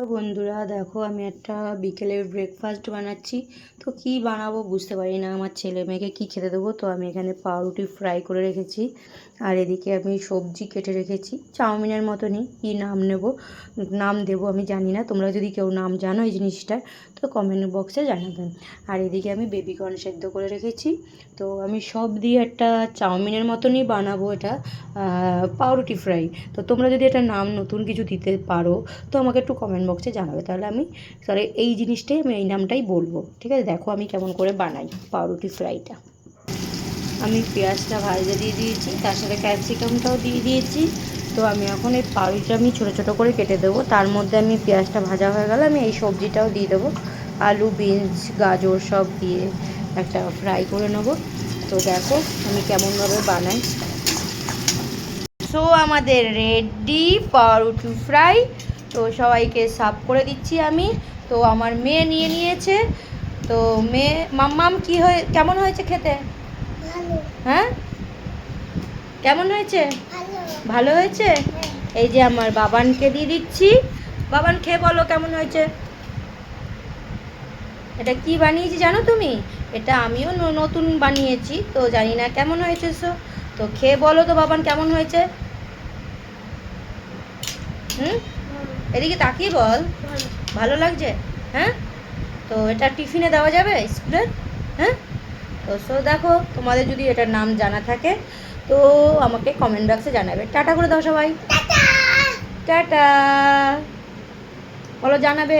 তো বন্ধুরা দেখো, আমি একটা বিকেলের ব্রেকফাস্ট বানাচ্ছি। তো কি বানাবো বুঝতে পারি না, আমার ছেলে মেয়েকে কি খেতে দেবো। তো আমি এখানে পাউরুটি ফ্রাই করে রেখেছি, আর এদিকে আমি সবজি কেটে রেখেছি চাউমিনের মতনই। কি নাম দেবো আমি জানি না, তোমরা যদি কেউ নাম জানো এই জিনিসটার তো কমেন্ট বক্সে জানাবেন। আর এদিকে আমি বেবিকর্ন সেদ্ধ করে রেখেছি। তো আমি সব দিয়ে একটা চাউমিনের মতনই বানাবো এটা, পাউরুটি ফ্রাই। তো তোমরা যদি এটা নাম নতুন কিছু দিতে পারো তো আমাকে একটু কমেন্ট বক্সে জানাবে, তাহলে এই জিনিসটাই আমি এই নামটাই বলবো। ঠিক আছে, দেখো আমি কেমন করে বানাই পাউরুটি ফ্রাইটা। আমি পেঁয়াজটা ভাজতে দিয়ে দিয়েছি, তার সাথে ক্যাপসিকামটাও দিয়ে দিয়েছি। তো আমি এখন এই পাউরুটিটা আমি ছোটো ছোটো করে কেটে দেবো, তার মধ্যে আমি পেঁয়াজটা ভাজা হয়ে গেলে আমি এই সবজিটাও দিয়ে দেবো। আলু, বিনস, গাজর সব দিয়ে একটা ফ্রাই করে নেবো। তো দেখো আমি কেমনভাবে বানাই। সো আমাদের রেডি পাউরুটি ফ্রাই। তো সবাইকে সার্ভ করে দিচ্ছি আমি। তো আমার মেয়ে নিয়ে নিয়েছে। তো মেয়ে মাম্মাম কেমন হয়েছে খেতে? হ্যাঁ, কেমন হয়েছে? ভালো হয়েছে। এই যে আমার বাবানকে দিয়ে দিচ্ছি। বাবান খেয়ে বলো কেমন হয়েছে। এটা কি বানিয়েছি জানো তুমি? এটা আমিও নতুন বানিয়েছি, তো জানি না কেমন হয়েছে। তো খেয়ে বলো তো বাবান কেমন হয়েছে। এদিকে তাকিয়ে বল, ভালো লাগছে? হ্যাঁ, তো এটা টিফিনে দেওয়া যাবে স্কুলের? হ্যাঁ, তো দেখো, তোমাদের যদি এটার নাম জানা থাকে তো আমাকে কমেন্ট বক্সে জানাবে। টাটা করে দাও সবাই, টাটা বলো, জানাবে।